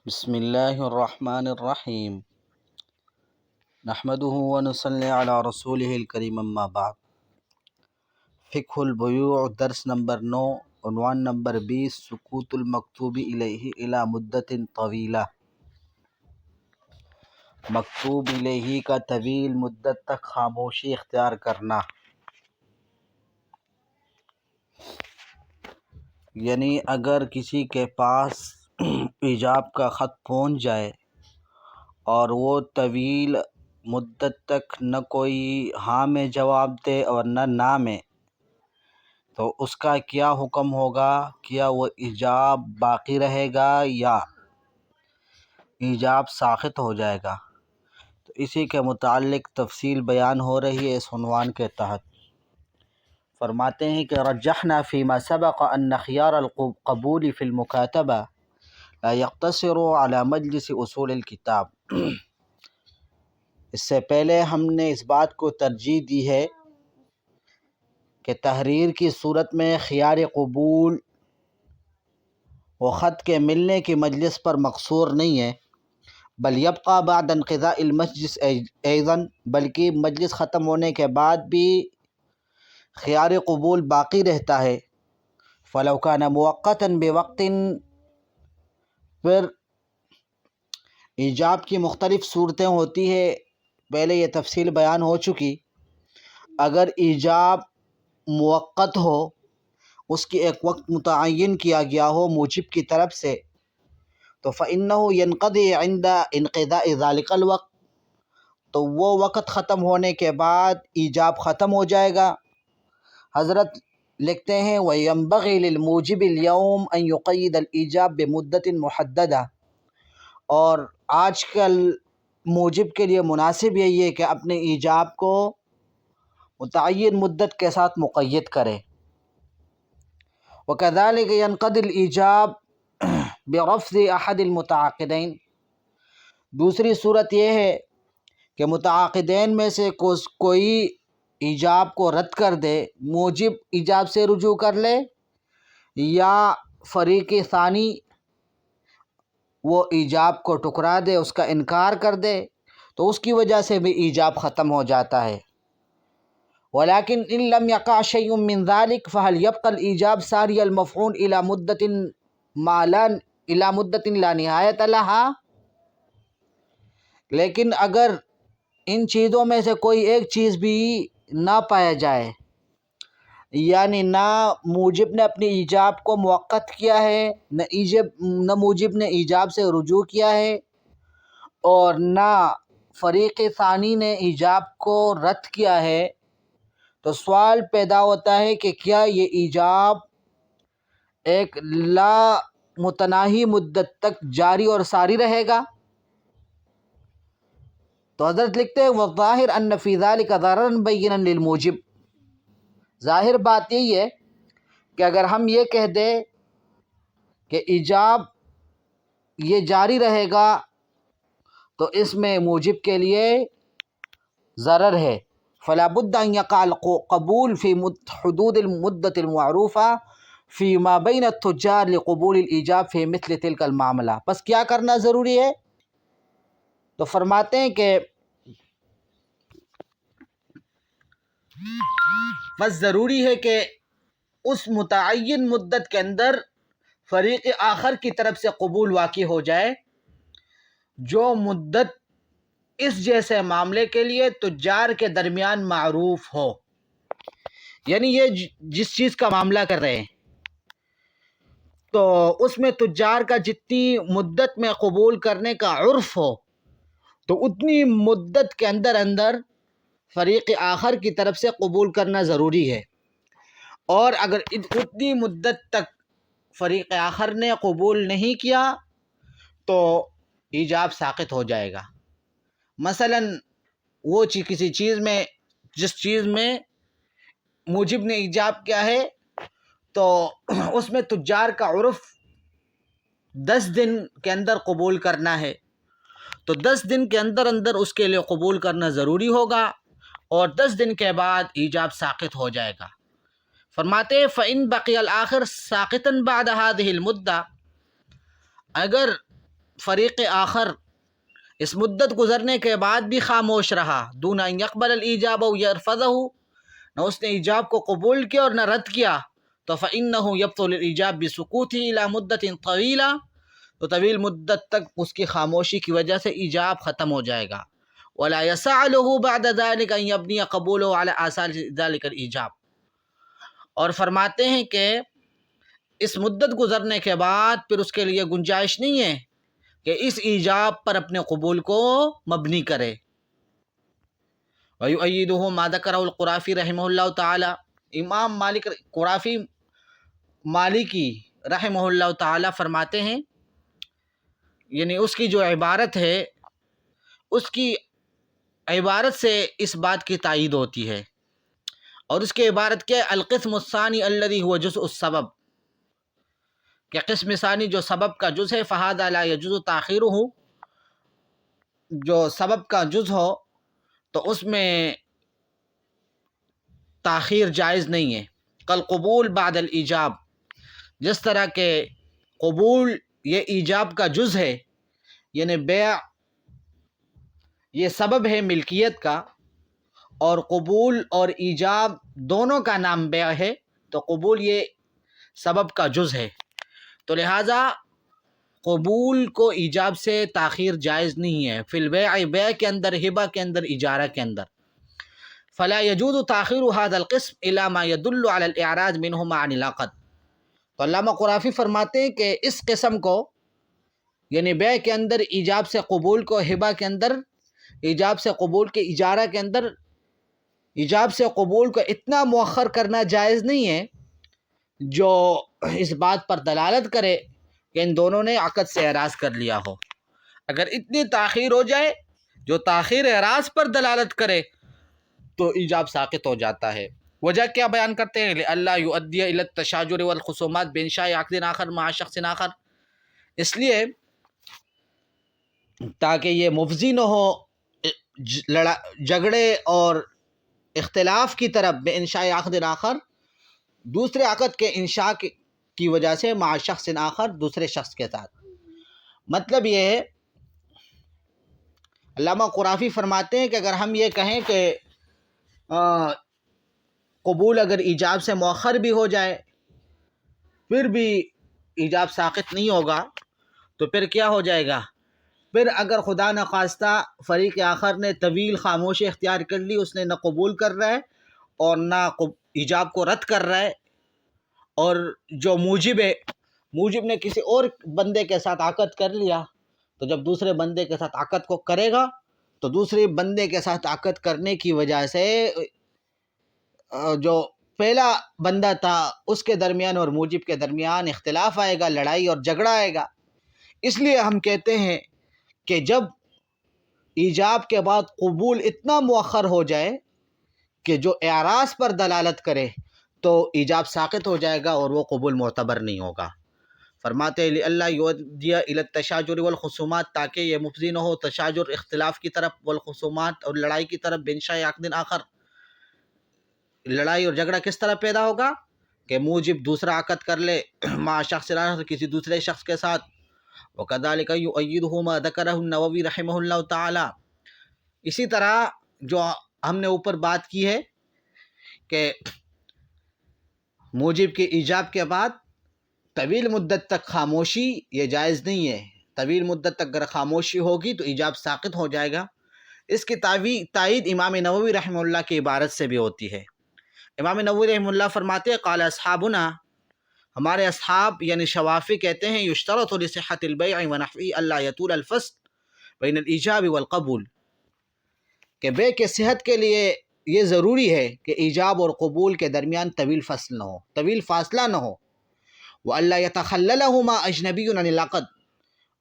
بسم اللہ الرحمن الرحیم نحمده ونصلی علی رسولہ الکریم اما بعد۔ فقہ البیوع درس نمبر 9 عنوان نمبر 20 سکوت المکتوب الیہ الی مدت طویلہ۔ مکتوب الیہ کا طویل مدت تک خاموشی اختیار کرنا، یعنی اگر کسی کے پاس ایجاب کا خط پہنچ جائے اور وہ طویل مدت تک نہ کوئی ہاں میں جواب دے اور نہ میں، تو اس کا کیا حکم ہوگا؟ کیا وہ ایجاب باقی رہے گا یا ایجاب ساقط ہو جائے گا؟ تو اسی کے متعلق تفصیل بیان ہو رہی ہے اس عنوان کے تحت۔ فرماتے ہیں کہ رجحنا فیما سبق ان خیار القبول فی المکاتبہ لا یقتصر علی مجلس اصول الکتاب۔ اس سے پہلے ہم نے اس بات کو ترجیح دی ہے کہ تحریر کی صورت میں خیار قبول و خط کے ملنے کی مجلس پر مقصور نہیں ہے، بل یبقى بعد انقضاء المجلس ایضاً، بلکہ مجلس ختم ہونے کے بعد بھی خیار قبول باقی رہتا ہے۔ فلو كان موقتا بوقت، پھر ایجاب کی مختلف صورتیں ہوتی ہیں، پہلے یہ تفصیل بیان ہو چکی۔ اگر ایجاب موقت ہو، اس کی ایک وقت متعین کیا گیا ہو موجب کی طرف سے، تو فإنه ينقضي عند انقضاء ذلك الوقت، تو وہ وقت ختم ہونے کے بعد ایجاب ختم ہو جائے گا۔ حضرت لکھتے ہیں وَيَنبَغِي لِلْمُوجِبِ الْيَوْمِ أَن يُقَيِّدَ الْإِيجَابَ بِمُدَّةٍ مُحَدَّدَةٍ، اور آج کل موجب کے لیے مناسب یہی ہے کہ اپنے ایجاب کو متعین مدت کے ساتھ مقید کرے۔ وَكَذَلِكَ يَنْقَضِي الْإِيجَابُ بِرَفْضِ أَحَدِ الْمُتَعَاقِدَيْنِ، دوسری صورت یہ ہے کہ متعاقدین میں سے کوئی ایجاب کو رد کر دے، موجب ایجاب سے رجوع کر لے، یا فریق ثانی وہ ایجاب کو ٹکرا دے، اس کا انکار کر دے، تو اس کی وجہ سے بھی ایجاب ختم ہو جاتا ہے۔ ولیکن ان لم یقع شیء من ذلك فهل يبقى الایجاب ساری المفعول الى مدت لا نہایت لها، لیکن اگر ان چیزوں میں سے کوئی ایک چیز بھی نہ پایا جائے، یعنی نہ موجب نے اپنی ایجاب کو موقت کیا ہے، نہ موجب نے ایجاب سے رجوع کیا ہے، اور نہ فریق ثانی نے ایجاب کو رد کیا ہے، تو سوال پیدا ہوتا ہے کہ کیا یہ ایجاب ایک لا متناہی مدت تک جاری اور ساری رہے گا؟ تو حضرت لکھتے ہیں وَالظَّاهِرُ أَنَّ فِي ذَلِكَ ضَرَرًا بَيِّنًا لِلْمُوجِبِ، ظاہر بات یہی ہے کہ اگر ہم یہ کہہ دیں کہ ایجاب یہ جاری رہے گا تو اس میں موجب کے لیے ضرر ہے۔ فلا بد ان يقع القبول في حدود المدة المعروفة فيما بين التجار لقبول الإيجاب في مثل تلك المعاملة، بس کیا کرنا ضروری ہے؟ تو فرماتے ہیں کہ بس ضروری ہے کہ اس متعین مدت کے اندر فریق آخر کی طرف سے قبول واقع ہو جائے، جو مدت اس جیسے معاملے کے لیے تجار کے درمیان معروف ہو، یعنی یہ جس چیز کا معاملہ کر رہے ہیں تو اس میں تجار کا جتنی مدت میں قبول کرنے کا عرف ہو، تو اتنی مدت کے اندر فریق آخر کی طرف سے قبول کرنا ضروری ہے، اور اگر اتنی مدت تک فریق آخر نے قبول نہیں کیا تو ایجاب ساقط ہو جائے گا۔ مثلا وہ کسی چیز میں، جس چیز میں موجب نے ایجاب کیا ہے، تو اس میں تجار کا عرف 10 دن کے اندر قبول کرنا ہے، تو 10 دن کے اندر اس کے لیے قبول کرنا ضروری ہوگا، اور 10 دن کے بعد ایجاب ساقط ہو جائے گا۔ فرماتے ہیں فَإِن بَقِيَ الْآخِرُ سَاقِطًا بَعْدَ هَذِهِ الْمُدَّةِ، اگر فریق آخر اس مدت گزرنے کے بعد بھی خاموش رہا، دون ان یقبل الایجاب او یرفضہ، نہ اس نے ایجاب کو قبول کیا اور نہ رد کیا، تو فإنہ یبطل الایجاب بسکوتہ الی مدت طویلہ، تو طویل مدت تک اس کی خاموشی کی وجہ سے ایجاب ختم ہو جائے گا، ولا یسع له بعد ذلك ان یبنی قبولہ علی آثار ذلک الایجاب، اور فرماتے ہیں کہ اس مدت گزرنے کے بعد پھر اس کے لیے گنجائش نہیں ہے کہ اس ایجاب پر اپنے قبول کو مبنی کرے۔ وَيُؤَيِّدُهُ مَا ذَكَرَهُ القرافی رحمہ اللہ تعالی، امام مالک قرافی مالکی رحمہ اللہ تعالی فرماتے ہیں، یعنی اس کی جو عبارت ہے اس کی عبارت سے اس بات کی تائید ہوتی ہے، اور اس کی عبارت کیا ہے؟ القسم الثانی الذی هو جزء السبب، کہ قسم ثانی جو سبب کا جز ہے، فہذا لا يجوز تاخیرہ، جو سبب کا جز ہو تو اس میں تاخیر جائز نہیں ہے، کل قبول بعد الایجاب، جس طرح کہ قبول یہ ایجاب کا جز ہے، یعنی بیع یہ سبب ہے ملکیت کا، اور قبول اور ایجاب دونوں کا نام بیع ہے، تو قبول یہ سبب کا جز ہے، تو لہٰذا قبول کو ایجاب سے تاخیر جائز نہیں ہے، فی البیع، بیع کے اندر، ہبہ کے اندر، اجارہ کے اندر، فلا یجوز تاخیر هذا القسم الی ما يدل علی الاعراض منهما عن العقد، تو علامہ قرافی فرماتے ہیں کہ اس قسم کو، یعنی بیع کے اندر ایجاب سے قبول کو، ہبہ کے اندر ایجاب سے قبول کے، اجارہ کے اندر ایجاب سے قبول کو اتنا مؤخر کرنا جائز نہیں ہے جو اس بات پر دلالت کرے کہ ان دونوں نے عقد سے اعراض کر لیا ہو۔ اگر اتنی تاخیر ہو جائے جو تاخیر اعراض پر دلالت کرے تو ایجاب ساقط ہو جاتا ہے۔ وجہ کیا بیان کرتے ہیں؟ لئلا یؤدی الی التشاجر والخصومات بانشاء عقد آخر مع شخص آخر، اس لیے تاکہ یہ مفضی نہ ہو جھگڑے اور اختلاف کی طرف، بے انشاء عقد آخر، دوسرے عقد کے انشاء کی وجہ سے، مع شخص آخر، دوسرے شخص کے ساتھ۔ مطلب یہ ہے، علامہ قرافی فرماتے ہیں کہ اگر ہم یہ کہیں کہ قبول اگر ایجاب سے مؤخر بھی ہو جائے پھر بھی ایجاب ساقط نہیں ہوگا، تو پھر کیا ہو جائے گا؟ پھر اگر خدا نخواستہ فریق آخر نے طویل خاموشی اختیار کر لی، اس نے نہ قبول کر رہا ہے اور نہ ایجاب کو رد کر رہا ہے، اور جو موجب ہے، موجب نے کسی اور بندے کے ساتھ عقد کر لیا، تو جب دوسرے بندے کے ساتھ عقد کو کرے گا تو دوسرے بندے کے ساتھ عقد کرنے کی وجہ سے جو پہلا بندہ تھا اس کے درمیان اور موجب کے درمیان اختلاف آئے گا، لڑائی اور جھگڑا آئے گا۔ اس لیے ہم کہتے ہیں کہ جب ایجاب کے بعد قبول اتنا مؤخر ہو جائے کہ جو اعراض پر دلالت کرے تو ایجاب ساقط ہو جائے گا اور وہ قبول معتبر نہیں ہوگا۔ فرماتے ہیں لئلا یؤدی الی التشاجر والخصومات، تاکہ یہ مفضی نہ ہو تشاجر، اختلاف کی طرف، والخصومات، اور لڑائی کی طرف، بانشاء عقد آخر، لڑائی اور جھگڑا کس طرح پیدا ہوگا کہ موجب دوسرا عقد کر لے مع شخص آخر، کسی دوسرے شخص کے ساتھ۔ وَكَذَلِكَ يُؤَيِّدُهُ مَا ذَكَرَهُ النَّوَوِي رحمہ اللہ تعالی، اسی طرح جو ہم نے اوپر بات کی ہے کہ موجب کے ایجاب کے بعد طویل مدت تک خاموشی یہ جائز نہیں ہے، طویل مدت تک اگر خاموشی ہوگی تو ایجاب ساقط ہو جائے گا۔ اس کی تائید امام نووی رحمہ اللہ کی عبارت سے بھی ہوتی ہے۔ امام نووی رحمہ اللہ فرماتے ہیں قال اصحابنا، ہمارے اصحاب یعنی شوافی کہتے ہیں یشترط لصحۃ البیع ونفعہ الا یطول الفصل بین الایجاب والقبول، کہ بیع کے صحت کے لیے یہ ضروری ہے کہ ایجاب اور قبول کے درمیان طویل فصل نہ ہو، طویل فاصلہ نہ ہو، وَأَلَّا يَتَخَلَّلَهُمَا أَجْنَبِيٌّ عَنِ الْعَقْدِ،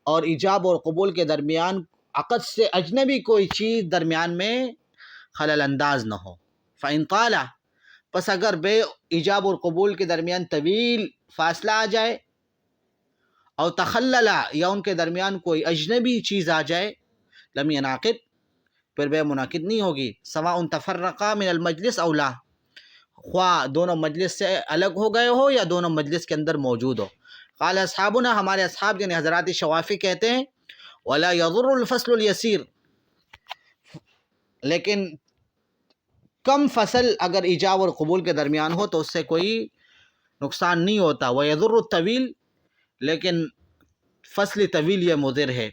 اور ایجاب اور قبول کے درمیان عقد سے اجنبی کوئی چیز درمیان میں خلل انداز نہ ہو۔ فَإِن طَالَ، پس اگر بے ایجاب اور قبول کے درمیان طویل فاصلہ آ جائے، اور تخلل، یا ان کے درمیان کوئی اجنبی چیز آ جائے، لم ینعقد، پھر بے منعقد نہیں ہوگی، سواء تفرقا من المجلس او لا، خواہ دونوں مجلس سے الگ ہو گئے ہو یا دونوں مجلس کے اندر موجود ہو۔ قال اصحابنا، ہمارے اصحاب یعنی حضرات شوافی کہتے ہیں ولا يضر الفصل اليسير، لیکن کم فصل اگر ایجاب اور قبول کے درمیان ہو تو اس سے کوئی نقصان نہیں ہوتا. وَيَضُرُّ الطویل، لیکن فصل طویل یہ مضر ہے.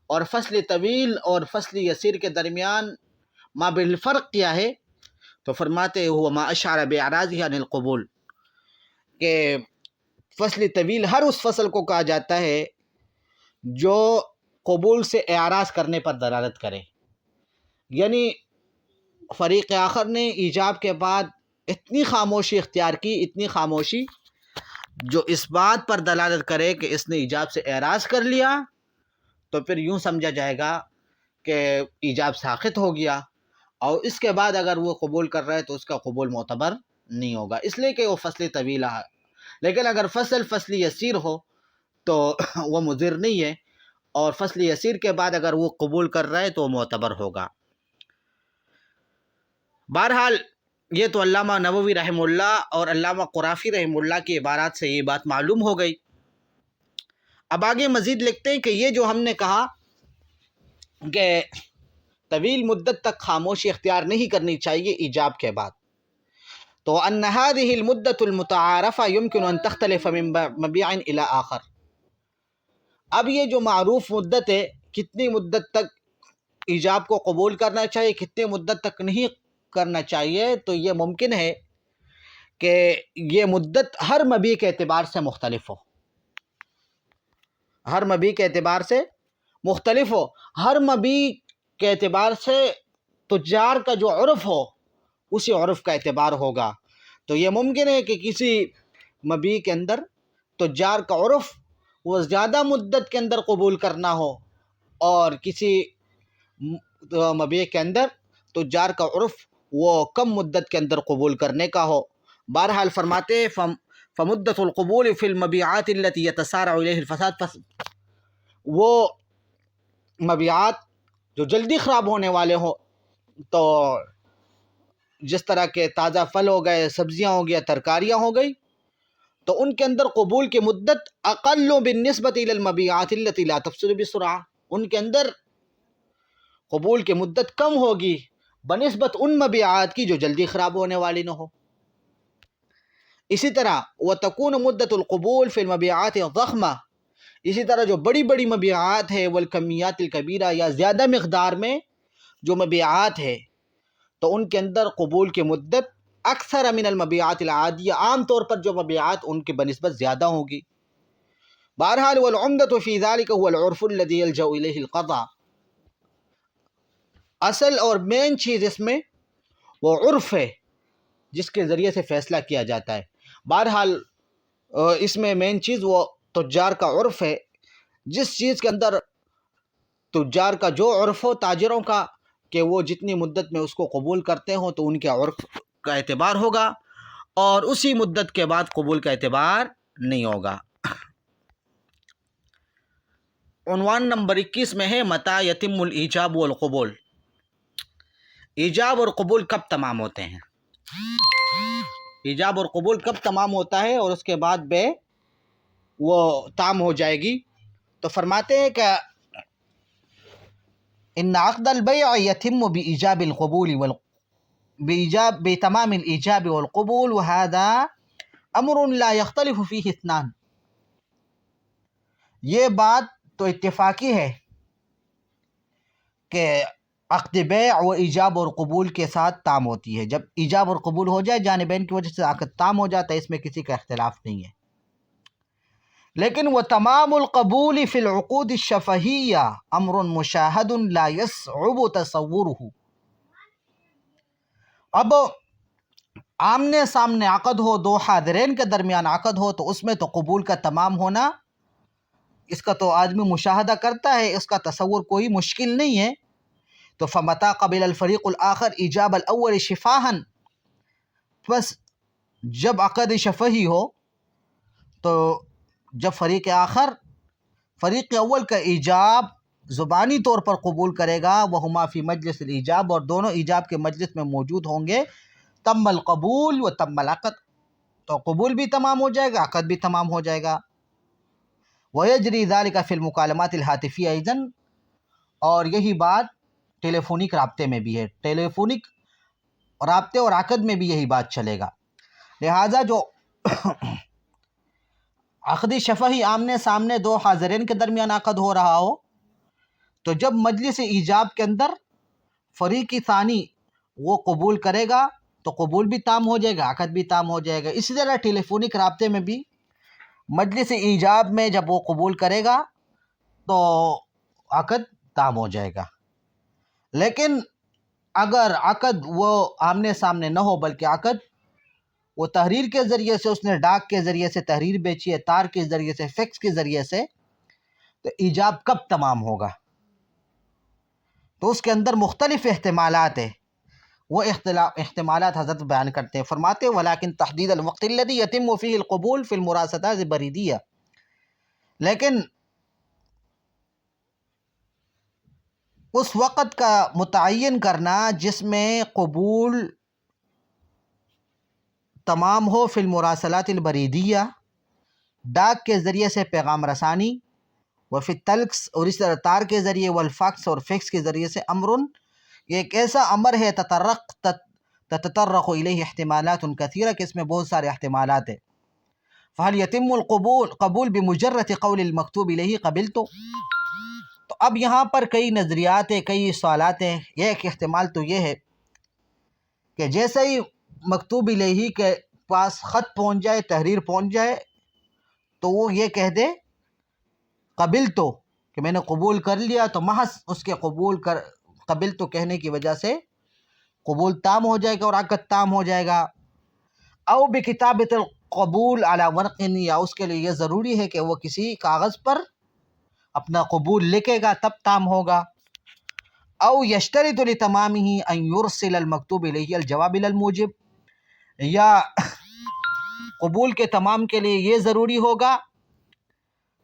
اور فصل طویل اور فصل یسیر کے درمیان ما بالفرق کیا ہے؟ تو فرماتے هو ما اشعر باعراضه عن القبول، کہ فصل طویل ہر اس فصل کو کہا جاتا ہے جو قبول سے اعراض کرنے پر دلالت کرے. یعنی فریق آخر نے ایجاب کے بعد اتنی خاموشی اختیار کی، اتنی خاموشی جو اس بات پر دلالت کرے کہ اس نے ایجاب سے اعراض کر لیا، تو پھر یوں سمجھا جائے گا کہ ایجاب ساقط ہو گیا، اور اس کے بعد اگر وہ قبول کر رہا ہے تو اس کا قبول معتبر نہیں ہوگا، اس لیے کہ وہ فصل طویل ہے. لیکن اگر فصل یسیر ہو تو وہ مضر نہیں ہے، اور فصل یسیر کے بعد اگر وہ قبول کر رہا ہے تو وہ معتبر ہوگا. بہرحال یہ تو علامہ نووی رحمہ اللہ اور علامہ قرافی رحمہ اللہ کی عبارات سے یہ بات معلوم ہو گئی. اب آگے مزید لکھتے ہیں کہ یہ جو ہم نے کہا کہ طویل مدت تک خاموشی اختیار نہیں کرنی چاہیے ایجاب کے بعد، تو ان هذه المدة المتعارفة يمكن ان تختلف من مبيع الى آخر. اب یہ جو معروف مدت ہے، کتنی مدت تک ایجاب کو قبول کرنا چاہیے، کتنی مدت تک نہیں کرنا چاہیے، تو یہ ممکن ہے کہ یہ مدت ہر مبیع کے اعتبار سے مختلف ہو. ہر مبیع کے اعتبار سے مختلف ہو. ہر مبیع کے اعتبار سے تجار کا جو عرف ہو اسی عرف کا اعتبار ہوگا. تو یہ ممکن ہے کہ کسی مبیع کے اندر تجار کا عرف وہ زیادہ مدت کے اندر قبول کرنا ہو، اور کسی مبیع کے اندر تجار کا عرف وہ کم مدت کے اندر قبول کرنے کا ہو. بہرحال فرماتے فمدت القبول فی المبیعات التي يتسارع الیہ الفساد، وہ مبیعات جو جلدی خراب ہونے والے ہوں، تو جس طرح کے تازہ پھل ہو گئے، سبزیاں ہو گیا، ترکاریاں ہو گئی، تو ان کے اندر قبول کی مدت اقل بالنسبۃ الی المبیعات التي لا تفسد بسرعہ، ان کے اندر قبول کی مدت کم ہوگی بنسبت ان مبیعات کی جو جلدی خراب ہونے والی نہ ہو. اسی طرح وتكون مدت القبول فی المبیعات الضخمہ، اسی طرح جو بڑی بڑی مبیعات ہے والکمیات الکبیرہ، یا زیادہ مقدار میں جو مبیعات ہے، تو ان کے اندر قبول کی مدت اکثر من المبیعات العادیہ، عام طور پر جو مبیعات ان کی بنسبت زیادہ ہوگی. بہرحال والعمدۃ فی ذلک هو العرف الذی یلجأ الیہ القضاء، اصل اور مین چیز اس میں وہ عرف ہے جس کے ذریعے سے فیصلہ کیا جاتا ہے. بہرحال اس میں مین چیز وہ تجار کا عرف ہے، جس چیز کے اندر تجار کا جو عرف ہو تاجروں کا کہ وہ جتنی مدت میں اس کو قبول کرتے ہوں تو ان کے عرف کا اعتبار ہوگا، اور اسی مدت کے بعد قبول کا اعتبار نہیں ہوگا. عنوان نمبر 21 میں ہے متى یتم الایجاب والقبول، ایجاب اور قبول کب تمام ہوتے ہیں، ایجاب اور قبول کب تمام ہوتا ہے اور اس کے بعد بے وہ تام ہو جائے گی. تو فرماتے ہیں کہ ان عقد البیع یتم بایجاب القبول بتمام الایجاب والقبول وهذا امر لا يختلف فيه اثنان. یہ بات تو اتفاقی ہے کہ عقد بیع و ایجاب اور قبول کے ساتھ تام ہوتی ہے. جب ایجاب اور قبول ہو جائے جانبین کی وجہ سے عقد تام ہو جاتا ہے، اس میں کسی کا اختلاف نہیں ہے. لیکن وہ تمام القبول فی العقود الشفہیہ امر مشاہد لا یصعب تصورہ. اب آمنے سامنے عقد ہو، دو حاضرین کے درمیان عقد ہو، تو اس میں تو قبول کا تمام ہونا اس کا تو آدمی مشاہدہ کرتا ہے، اس کا تصور کوئی مشکل نہیں ہے. تو فمتى قبل الفریق الآخر ایجاب الاول شفاہا، بس جب عقد شفہی ہو تو جب فریق آخر فریق اول کا ایجاب زبانی طور پر قبول کرے گا، وہما فی مجلس الایجاب، اور دونوں ایجاب کے مجلس میں موجود ہوں گے، تم القبول و تم العقد، تو قبول بھی تمام ہو جائے گا، عقد بھی تمام ہو جائے گا. ویجری ذلک فی المکالمات الہاتفیہ ایضا، اور یہی بات ٹیلی فونک رابطے میں بھی ہے، ٹیلی فونک رابطے اور عقد میں بھی یہی بات چلے گا۔ لہٰذا جو عقد شفہی آمنے سامنے دو حاضرین کے درمیان عقد ہو رہا ہو، تو جب مجلس ایجاب کے اندر فریق ثانی وہ قبول کرے گا تو قبول بھی تام ہو جائے گا، عقد بھی تام ہو جائے گا۔ اسی طرح ٹیلی فونک رابطے میں بھی مجلس ایجاب میں جب وہ قبول کرے گا تو عقد تام ہو جائے گا۔ لیکن اگر عقد وہ آمنے سامنے نہ ہو، بلکہ عقد وہ تحریر کے ذریعے سے، اس نے ڈاک کے ذریعے سے تحریر بیچی ہے، تار کے ذریعے سے، فیکس کے ذریعے سے، تو ایجاب کب تمام ہوگا؟ تو اس کے اندر مختلف احتمالات ہیں، وہ احتمالات حضرت بیان کرتے ہیں، فرماتے ہیں ولیکن تحدید الوقت الذی یتم فیہ القبول فی المراسلات البریدیہ، لیکن اس وقت کا متعین کرنا جس میں قبول تمام ہو فی المراسلات البریدیہ، ڈاک کے ذریعے سے پیغام رسانی، وفی التلکس اور اس طرح تار کے ذریعے، والفاکس اور فیکس کے ذریعے سے، امرن یہ ایک ایسا امر ہے تتطرق الیہ احتمالات کثیرہ کہ اس میں بہت سارے احتمالات ہیں۔ فہل یتم قبول بمجرد قول المکتوب الیہ قبلت، تو اب یہاں پر کئی نظریات ہیں، کئی سوالات ہیں۔ یہ ایک احتمال تو یہ ہے کہ جیسے ہی مکتوب الیہ کے پاس خط پہنچ جائے، تحریر پہنچ جائے، تو وہ یہ کہہ دے قبل تو، کہ میں نے قبول کر لیا، تو محض اس کے قبل تو کہنے کی وجہ سے قبول تام ہو جائے گا اور عقد تام ہو جائے گا۔ او بکتابۃ القبول علی ورق، یا اس کے لیے یہ ضروری ہے کہ وہ کسی کاغذ پر اپنا قبول لکھے گا تب تام ہوگا۔ او یشترط لتمامہ ان یرسل المکتوب الیہ الجواب الی الموجب، یا قبول کے تمام کے لیے یہ ضروری ہوگا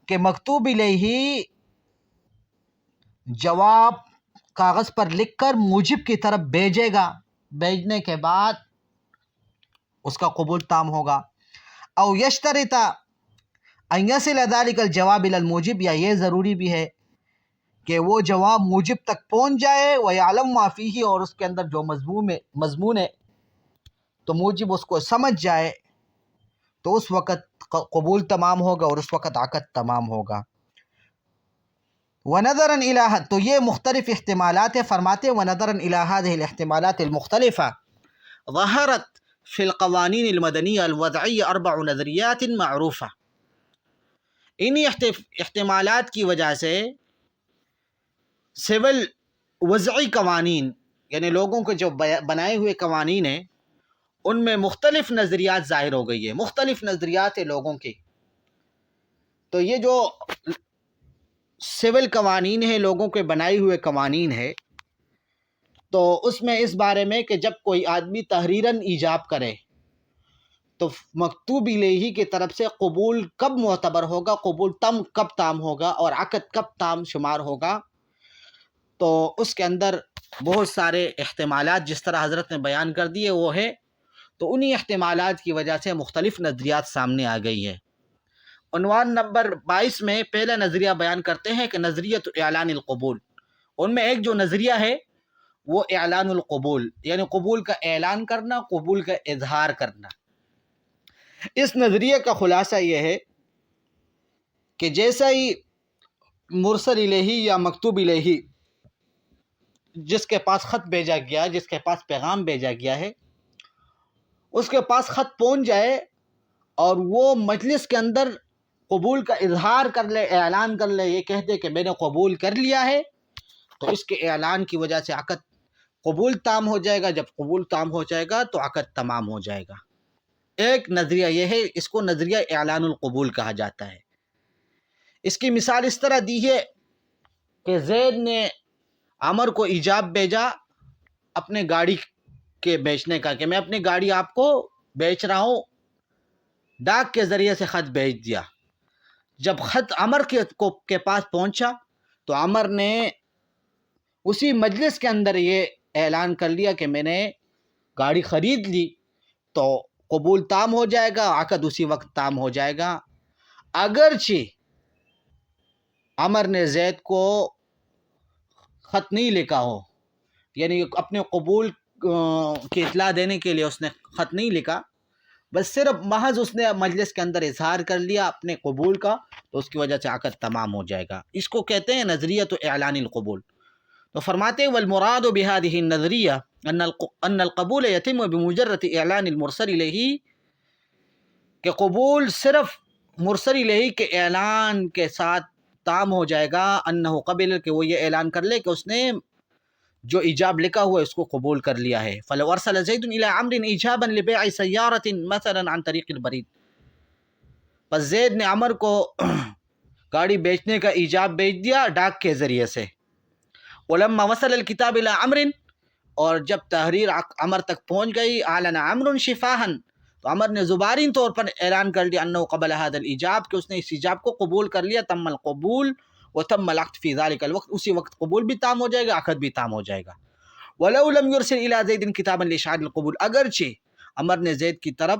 کہ مکتوب الیہ جواب کاغذ پر لکھ کر موجب کی طرف بھیجے گا، بھیجنے کے بعد اس کا قبول تام ہوگا۔ او یشترط ان یصل ذلک الجواب الی الموجب، یا یہ ضروری بھی ہے کہ وہ جواب موجب تک پہنچ جائے، ویعلم ما فیہ، اور اس کے اندر جو مضمون ہے تو موجب اس کو سمجھ جائے، تو اس وقت قبول تمام ہوگا اور اس وقت عقد تمام ہوگا۔ وَنَظَرًا إِلَىٰ، تو یہ مختلف احتمالات ہیں، فرماتے ہیں وَنَظَرًا إِلَىٰ هذه الاحتمالات المختلفة ظهرت في القوانين المدنية الوضعية 4 نظریات معروفة۔ انہی احتمالات کی وجہ سے سول وضعی قوانین، یعنی لوگوں کے جو بنائے ہوئے قوانین ہیں، ان میں مختلف نظریات ظاہر ہو گئی ہے، مختلف نظریات ہیں لوگوں کے۔ تو یہ جو سول قوانین ہیں، لوگوں کے بنائے ہوئے قوانین ہیں، تو اس میں اس بارے میں کہ جب کوئی آدمی تحریراً ایجاب کرے تو مکتوب الیہ کی طرف سے قبول کب معتبر ہوگا، قبول کب تام ہوگا اور عقد کب تام شمار ہوگا، تو اس کے اندر بہت سارے احتمالات جس طرح حضرت نے بیان کر دیے وہ ہے، تو انہی احتمالات کی وجہ سے مختلف نظریات سامنے آ گئی ہے۔ عنوان نمبر 22 میں پہلا نظریہ بیان کرتے ہیں کہ نظریۃ اعلان القبول۔ ان میں ایک جو نظریہ ہے وہ اعلان القبول، یعنی قبول کا اعلان کرنا، قبول کا اظہار کرنا۔ اس نظریے کا خلاصہ یہ ہے کہ جیسا ہی مرسل الیہ یا مکتوب الیہ، جس کے پاس خط بھیجا گیا، جس کے پاس پیغام بھیجا گیا ہے، اس کے پاس خط پہنچ جائے اور وہ مجلس کے اندر قبول کا اظہار کر لے، اعلان کر لے، یہ کہہ دے کہ میں نے قبول کر لیا ہے، تو اس کے اعلان کی وجہ سے عقد قبول تام ہو جائے گا۔ جب قبول تام ہو جائے گا تو عقد تمام ہو جائے گا۔ ایک نظریہ یہ ہے، اس کو نظریہ اعلان القبول کہا جاتا ہے۔ اس کی مثال اس طرح دی ہے کہ زید نے عمر کو ایجاب بھیجا اپنے گاڑی کے بیچنے کا، کہ میں اپنی گاڑی آپ کو بیچ رہا ہوں، ڈاک کے ذریعے سے خط بھیج دیا۔ جب خط عمر کے پاس پہنچا تو عمر نے اسی مجلس کے اندر یہ اعلان کر لیا کہ میں نے گاڑی خرید لی، تو قبول تام ہو جائے گا، عقد اسی وقت تام ہو جائے گا۔ اگرچہ عمر نے زید کو خط نہیں لکھا ہو، یعنی اپنے قبول کی اطلاع دینے کے لیے اس نے خط نہیں لکھا، بس صرف محض اس نے مجلس کے اندر اظہار کر لیا اپنے قبول کا، تو اس کی وجہ سے عقد تمام ہو جائے گا۔ اس کو کہتے ہیں نظریۃ اعلان القبول۔ تو فرماتے ہیں والمراد بهذه النظریہ ان القبول یتم بمجرد اعلان المرسل الیہ، کہ قبول صرف مرسل الیہ کے اعلان کے ساتھ تام ہو جائے گا، انہ قبل، کہ وہ یہ اعلان کر لے کہ اس نے جو ایجاب لکھا ہوا ہے اس کو قبول کر لیا ہے۔ فلو ارسل زید الى عمرو ایجابا لبیع سیارۃ مثلا عن طریق البرید، پس زید نے عمر کو گاڑی بیچنے کا ایجاب بیچ دیا ڈاک کے ذریعے سے۔ ولما وصل الكتاب الى عمرو، اور جب تحریر عمر تک پہنچ گئی، اعلن عمرو شفاہا، تو عمر نے زبانی طور پر اعلان کر دیا انه قبل هذا الایجاب، کہ اس نے اس ایجاب کو قبول کر لیا، تم القبول وتم العقد فی ذلك الوقت، اسی وقت قبول بھی تام ہو جائے گا، عقد بھی تام ہو جائے گا۔ ولو لم يرسل الى زید کتابا لاشعار القبول، اگرچہ عمر نے زید کی طرف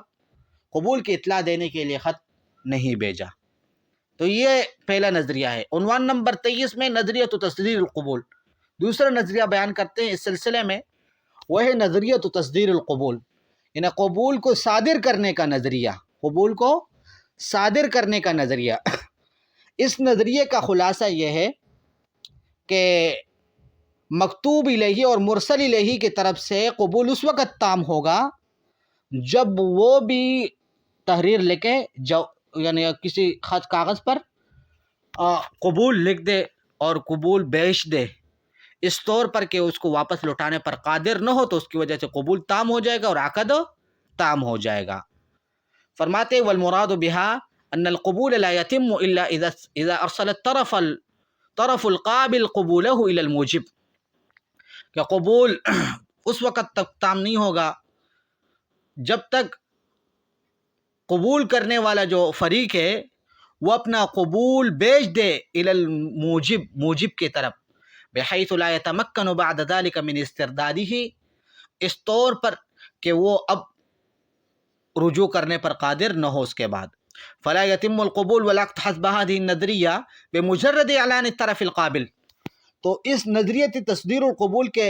قبول کی اطلاع دینے کے لیے خط نہیں بھیجا۔ تو یہ پہلا نظریہ ہے۔ عنوان نمبر 23 میں نظریۃ تصدیر القبول، دوسرا نظریہ بیان کرتے ہیں اس سلسلے میں، وہ ہے نظریۃ تصدیر القبول، یعنی قبول کو صادر کرنے کا نظریہ، قبول کو صادر کرنے کا نظریہ۔ اس نظریے کا خلاصہ یہ ہے کہ مکتوب الیہ اور مرسل الیہ کی طرف سے قبول اس وقت تام ہوگا جب وہ بھی تحریر لکھے، یعنی کسی خط کاغذ پر قبول لکھ دے اور قبول بیچ دے، اس طور پر کہ اس کو واپس لوٹانے پر قادر نہ ہو، تو اس کی وجہ سے قبول تام ہو جائے گا اور عقد تام ہو جائے گا۔ فرماتے والمراد بها ان القبول لا يتم الا اذا ارسل الطرف القابل قبوله الى الموجب، کہ قبول اس وقت تک تام نہیں ہوگا جب تک قبول کرنے والا جو فریق ہے وہ اپنا قبول بیچ دے الی الموجب، موجب کی طرف، بحیث لا يتمکن بعد ذلك من استرداده، اس طور پر کہ وہ اب رجوع کرنے پر قادر نہ ہو اس کے بعد۔ فلا يتم القبول والعقد حسب هذه النظریہ بمجرد اعلان الطرف القابل، تو اس نظریت تصدیر القبول کے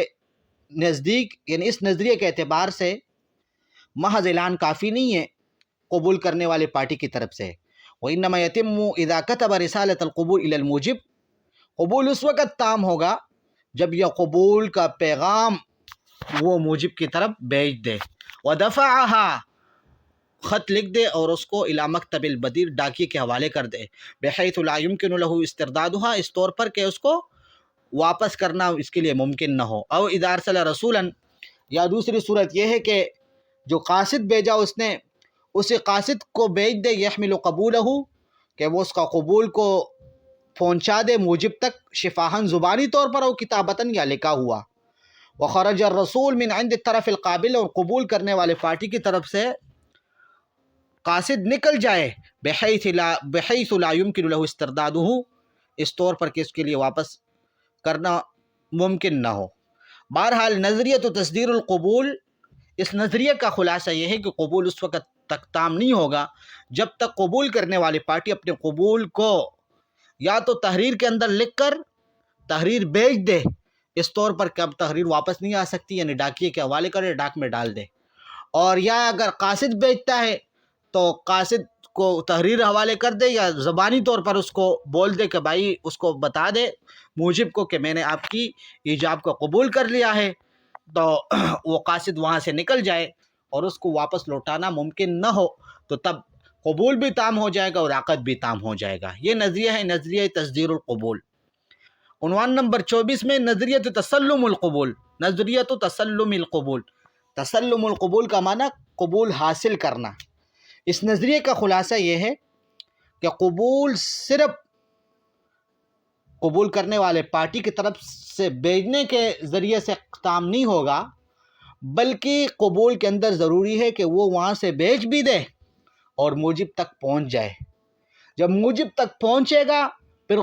نزدیک، یعنی اس نظریے کے اعتبار سے محض اعلان کافی نہیں ہے قبول کرنے والے پارٹی کی طرف سے۔ وإنما يتم إذا كتب رسالة القبول إلى الموجب، قبول اس وقت تام ہوگا جب یہ قبول کا پیغام وہ موجب کی طرف بھیج دے، ودفعها، خط لکھ دے اور اس کو الى مکتب البدیر، ڈاکیے کے حوالے کر دے، بحیث لا يمكن له استردادها، اس طور پر کہ اس کو واپس کرنا اس کے لیے ممکن نہ ہو۔ او اذا ارسل رسولا، یا دوسری صورت یہ ہے کہ جو قاصد بھیجا اس نے، اسی قاصد کو بھیج دے، یحمل قبولہ، کہ وہ اس کا قبول کو پہنچا دے موجب تک، شفاہن، زبانی طور پر، او کتابتاً، یا لکھا ہوا۔ وخرج الرسول من عند الطرف القابل، اور قبول کرنے والے پارٹی کی طرف سے قاصد نکل جائے، بحیث لا يمكن له استردادہ، اس طور پر کہ اس کے لیے واپس کرنا ممکن نہ ہو۔ بہرحال نظریۃ تصدیر القبول، اس نظریے کا خلاصہ یہ ہے کہ قبول اس وقت تک تام نہیں ہوگا جب تک قبول کرنے والی پارٹی اپنے قبول کو یا تو تحریر کے اندر لکھ کر تحریر بیچ دے، اس طور پر کہ اب تحریر واپس نہیں آ سکتی، یعنی ڈاکیے کے حوالے کرے، ڈاک میں ڈال دے، اور یا اگر قاصد بیچتا ہے تو قاصد کو تحریر حوالے کر دے، یا زبانی طور پر اس کو بول دے کہ بھائی اس کو بتا دے موجب کو کہ میں نے آپ کی ایجاب کو قبول کر لیا ہے، تو وہ قاصد وہاں سے نکل جائے اور اس کو واپس لوٹانا ممکن نہ ہو، تو تب قبول بھی تام ہو جائے گا اور عقد بھی تام ہو جائے گا۔ یہ نظریہ ہے نظریہ تصدیر القبول۔ عنوان نمبر 24 میں نظریۃ تسلم القبول، نظریۃ تسلم القبول۔ تسلم القبول کا معنی قبول حاصل کرنا۔ اس نظریے کا خلاصہ یہ ہے کہ قبول صرف قبول کرنے والے پارٹی کی طرف سے بھیجنے کے ذریعے سے تام نہیں ہوگا، بلکہ قبول کے اندر ضروری ہے کہ وہ وہاں سے بھیج بھی دے اور موجب تک پہنچ جائے۔ جب موجب تک پہنچے گا پھر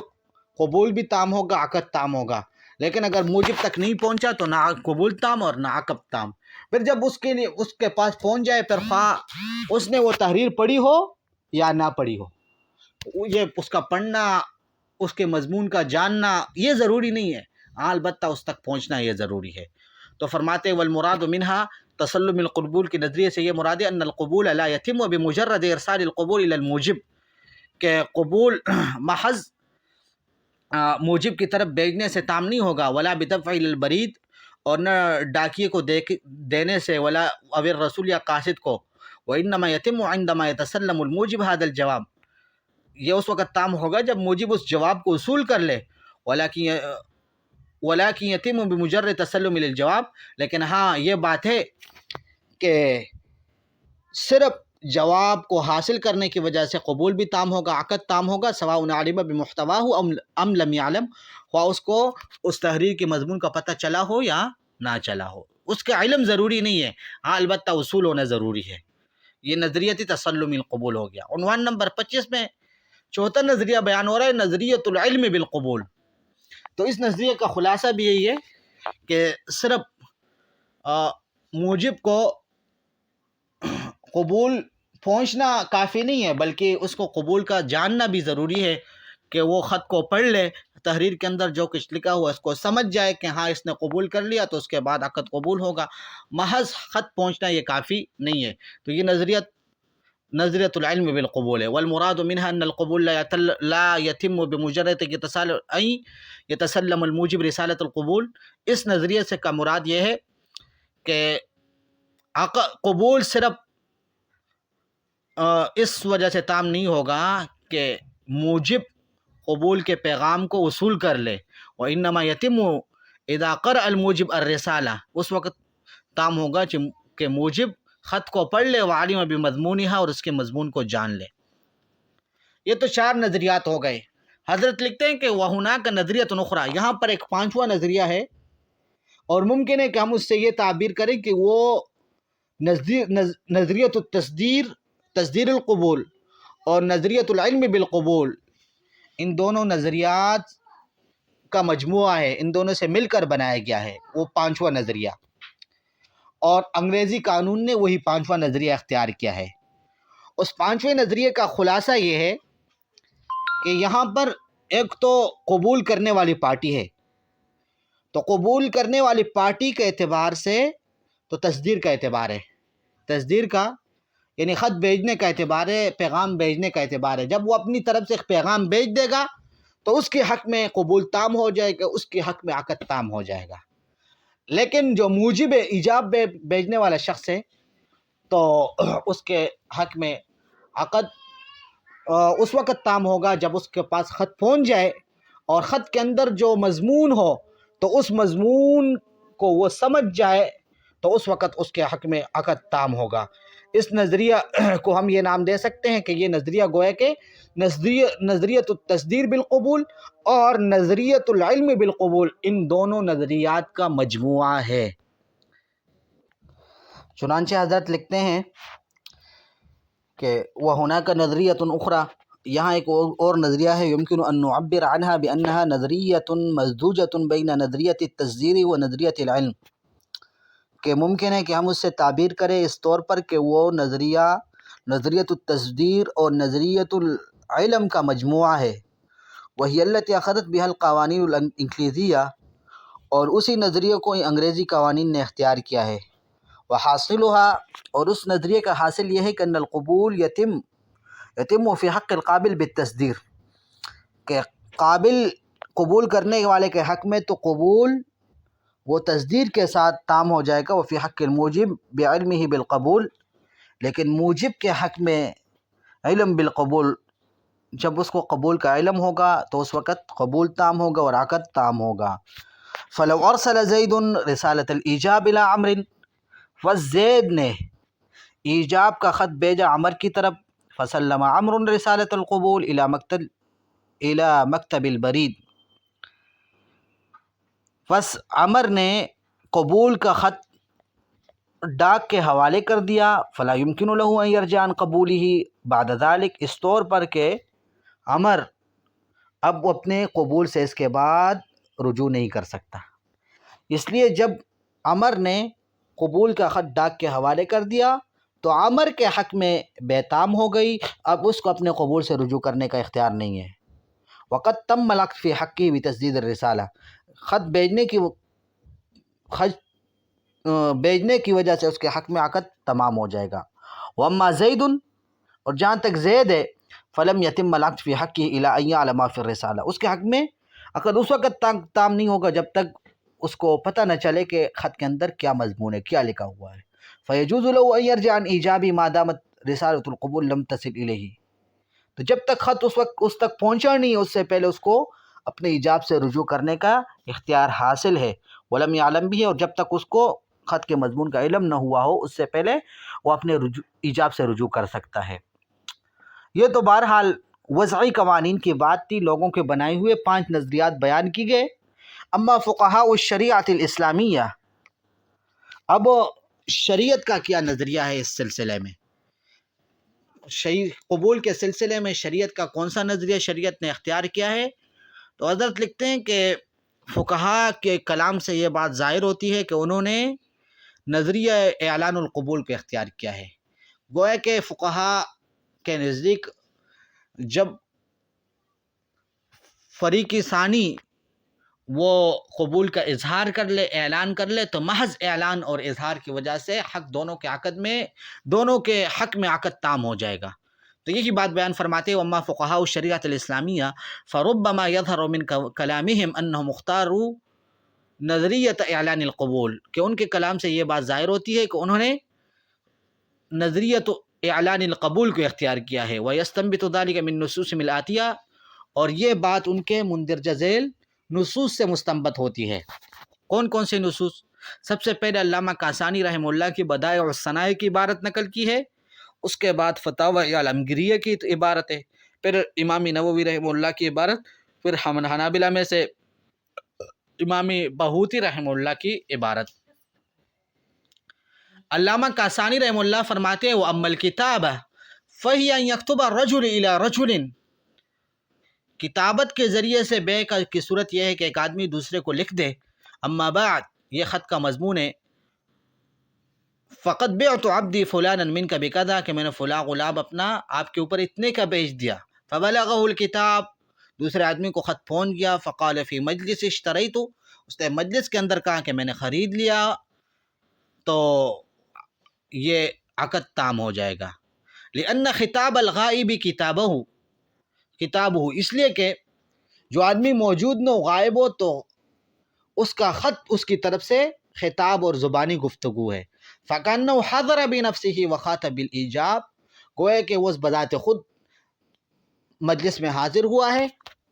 قبول بھی تام ہوگا، عقد تام ہوگا، لیکن اگر موجب تک نہیں پہنچا تو نہ قبول تام اور نہ عقد تام۔ پھر جب اس کے پاس پہنچ جائے، پھر خواہ اس نے وہ تحریر پڑھی ہو یا نہ پڑھی ہو، یہ اس کا پڑھنا، اس کے مضمون کا جاننا یہ ضروری نہیں ہے، ہاں البتہ اس تک پہنچنا یہ ضروری ہے۔ تو فرماتے والمراد منہا تسلم القبول کے نظریے سے یہ مراد ہے ان القبول لا یتم بمجرد ارسال القبول الى الموجب، کہ قبول محض موجب کی طرف بھیجنے سے تام نہیں ہوگا، ولا بدفع البرید، اور نہ ڈاکیے کو دینے سے، ولا او الرسول یا قاصد کو، وانما یتم عندما يتسلم الموجب هذا الجواب، یہ اس وقت تام ہوگا جب موجب اس جواب کو وصول کر لے، ولیکن یتم بمجرد تسلم للجواب، لیکن ہاں یہ بات ہے کہ صرف جواب کو حاصل کرنے کی وجہ سے قبول بھی تام ہوگا، عقد تام ہوگا، سواء علم بمحتواہ ام لم یعلم، خواہ اس کو اس تحریر کے مضمون کا پتہ چلا ہو یا نہ چلا ہو، اس کا علم ضروری نہیں ہے، ہاں البتہ وصول ہونا ضروری ہے۔ یہ نظریتی تسلم القبول ہو گیا۔ عنوان نمبر 25 میں چوتھا نظریہ بیان ہو رہا ہے، نظریۃ العلم بالقبول۔ تو اس نظریے کا خلاصہ بھی یہی ہے کہ صرف موجب کو قبول پہنچنا کافی نہیں ہے، بلکہ اس کو قبول کا جاننا بھی ضروری ہے، کہ وہ خط کو پڑھ لے، تحریر کے اندر جو کچھ لکھا ہوا اس کو سمجھ جائے کہ ہاں اس نے قبول کر لیا تو اس کے بعد عقد قبول ہوگا۔ محض خط پہنچنا یہ کافی نہیں ہے۔ تو یہ نظریۃ العلم بالقبول ہے۔ والمراد منها ان القبول لا يتم بمجرد يتسلم الموجب رسالۃ القبول۔ اس نظریے سے کا مراد یہ ہے کہ قبول صرف اس وجہ سے تام نہیں ہوگا کہ موجب قبول کے پیغام کو وصول کر لے، وانما یتم اذا قرأ الموجب الرسالہ، اس وقت تام ہوگا کہ موجب خط کو پڑھ لے، وعلم بمضمونها، اور اس کے مضمون کو جان لے۔ یہ تو 4 نظریات ہو گئے۔ حضرت لکھتے ہیں کہ وَهُنَاكَ نَظْرِيَةٌ أُخْرَى، یہاں پر ایک 5واں نظریہ ہے، اور ممکن ہے کہ ہم اس سے یہ تعبیر کریں کہ وہ نظریۃ تصدیر القبول اور نظریۃ العلم بالقبول، ان دونوں نظریات کا مجموعہ ہے، ان دونوں سے مل کر بنایا گیا ہے وہ 5واں نظریہ، اور انگریزی قانون نے وہی 5واں نظریہ اختیار کیا ہے۔ اس 5ویں نظریے کا خلاصہ یہ ہے کہ یہاں پر ایک تو قبول کرنے والی پارٹی ہے، تو قبول کرنے والی پارٹی کے اعتبار سے تو تصدیر کا اعتبار ہے، تصدیر کا یعنی خط بھیجنے کا اعتبار ہے، پیغام بھیجنے کا اعتبار ہے۔ جب وہ اپنی طرف سے پیغام بھیج دے گا تو اس کے حق میں قبول تام ہو جائے گا، اس کے حق میں عقد تام ہو جائے گا۔ لیکن جو موجب ایجاب بھیجنے والا شخص ہے تو اس کے حق میں عقد اس وقت تام ہوگا جب اس کے پاس خط پہنچ جائے، اور خط کے اندر جو مضمون ہو تو اس مضمون کو وہ سمجھ جائے، تو اس وقت اس کے حق میں عقد تام ہوگا۔ اس نظریہ کو ہم یہ نام دے سکتے ہیں کہ یہ نظریہ گویا کہ نظریۃ التصدیر بالقبول اور نظریۃ العلم بالقبول، ان دونوں نظریات کا مجموعہ ہے۔ چنانچہ حضرت لکھتے ہیں کہ وَهُنَاكَ نَظْرِيَّةٌ أُخْرَى، یہاں ایک اور نظریہ ہے، يمكن أن نعبر عنها بأنها نظریۃ مزدوجۃ بین نظریۃ التصدیر و نظریۃ العلم، کہ ممکن ہے کہ ہم اس سے تعبیر کریں اس طور پر کہ وہ نظریۃ التصدیر اور نظریۃ العلم کا مجموعہ ہے، وہی التي اخذت بها القوانین الانگلیزیہ، اور اسی نظریے کو انگریزی قوانین نے اختیار کیا ہے، وحاصلها، اور اس نظریے کا حاصل یہ ہے کہ ان القبول یتم فی حق القابل بالتصدیر، کہ قابل قبول کرنے والے کے حق میں تو قبول وہ تصدیر کے ساتھ تام ہو جائے گا، وفی حق الموجب بعلمہ بالقبول، لیکن موجب کے حق میں علم بالقبول، جب اس کو قبول کا علم ہوگا تو اس وقت قبول تام ہوگا اور عقد تام ہوگا۔ فلو ارسل زید رسالۃ الایجاب الی عمرو، زید نے ایجاب کا خط بھیجا عمر کی طرف، فسلم عمرو رسالۃ القبول الی مکتب البرید، بس عمر نے قبول کا خط ڈاک کے حوالے کر دیا، فلا يمكن له ان يرجع عن قبوله بعد ذلك، اس طور پر کہ عمر اب اپنے قبول سے اس کے بعد رجوع نہیں کر سکتا۔ اس لیے جب عمر نے قبول کا خط ڈاک کے حوالے کر دیا تو عمر کے حق میں بے تام ہو گئی، اب اس کو اپنے قبول سے رجوع کرنے کا اختیار نہیں ہے۔ وقد تم العقد فی حقہ بتسدید الرسالہ، خط بھیجنے کی وجہ سے اس کے حق میں عقد تمام ہو جائے گا۔ واما زید، اور جہاں تک زید ہے، فلم یتم العقد فی حقہ الی ان یعلم فی الرسالہ، اس کے حق میں عقد اس وقت تک تام نہیں ہوگا جب تک اس کو پتہ نہ چلے کہ خط کے اندر کیا مضمون ہے، کیا لکھا ہوا ہے۔ فیجوز له ان یرجع عن ایجابی ما دامت رسالۃ القبول لم تصل الیہ، تو جب تک خط اس تک پہنچا نہیں، اس سے پہلے اس کو اپنے ایجاب سے رجوع کرنے کا اختیار حاصل ہے۔ ولم یعلم بھی، اور جب تک اس کو خط کے مضمون کا علم نہ ہوا ہو، اس سے پہلے وہ اپنے ایجاب سے رجوع کر سکتا ہے۔ یہ تو بہرحال وضعی قوانین کی بات تھی، لوگوں کے بنائے ہوئے 5 نظریات بیان کی گئے۔ اما فقہاء الشریعۃ الاسلامیہ، اب شریعت کا کیا نظریہ ہے اس سلسلے میں، قبول کے سلسلے میں شریعت کا کون سا نظریہ شریعت نے اختیار کیا ہے؟ تو حضرت لکھتے ہیں کہ فقہاء کے کلام سے یہ بات ظاہر ہوتی ہے کہ انہوں نے نظریہ اعلان القبول کو اختیار کیا ہے۔ گویا کہ فقہاء کے نزدیک جب فریق ثانی وہ قبول کا اظہار کر لے، اعلان کر لے، تو محض اعلان اور اظہار کی وجہ سے دونوں کے حق میں عقد تام ہو جائے گا۔ تو یہی بات بیان فرماتے ہیں، وَأَمَّا فُقَهَاءُ الشَّرِيعَةِ الْإِسْلَامِيَّةِ فَرُبَّمَا يَظْهَرُ مِنْ كَلَامِهِمْ أَنَّهُمْ اخْتَارُوا نظریۃ اعلان القبول، کہ ان کے کلام سے یہ بات ظاہر ہوتی ہے کہ انہوں نے نظریۃ اعلان القبول کو اختیار کیا ہے۔ وَيَسْتَنبِطُ ذَلِكَ مِن نُّصُوصٍ الْآتِيَةِ، اور یہ بات ان کے مندرجہ ذیل نصوص سے مستنبط ہوتی ہے۔ کون کون سے نصوص؟ سب سے پہلے علامہ کاسانی رحمہ اللہ کی بدائع الصنائع کی عبارت نقل کی ہے، اس کے بعد فتاوی عالمگیریہ کی عبارت ہے، پھر امام نووی رحمہ اللہ کی عبارت، پھر حنابلہ میں سے امام بہوتی رحمہ اللہ کی عبارت۔ علامہ کاسانی رحمہ اللہ فرماتے ہیں وَأَمَّا الْكِتَابَةُ فَهِيَ أَن يَكْتُبَ الرَّجُلُ إِلَى رَجُلٍ، کتابت کے ذریعے سے بے کی صورت یہ ہے کہ ایک آدمی دوسرے کو لکھ دے، اما بعد، یہ خط کا مضمون ہے، فقط بعت عبدی فلانا منک بکذا، کہ میں نے فلاں غلام اپنا آپ کے اوپر اتنے کا بیچ دیا، فبلغہ الکتاب، دوسرے آدمی کو خط پہنچ گیا، فقال فی مجلس اشتریت، اس نے مجلس کے اندر کہا کہ میں نے خرید لیا، تو یہ عقد تام ہو جائے گا۔ لأن خطاب الغائب کتابہ، اس لیے کہ جو آدمی موجود نہ غائب ہو تو اس کا خط اس کی طرف سے خطاب اور زبانی گفتگو ہے۔ فَكَأَنَّهُ حَضَرَ بِنَفْسِهِ وَخَاطَبَ بِالْإِيجَاب، گویا کہ وہ بذات خود مجلس میں حاضر ہوا ہے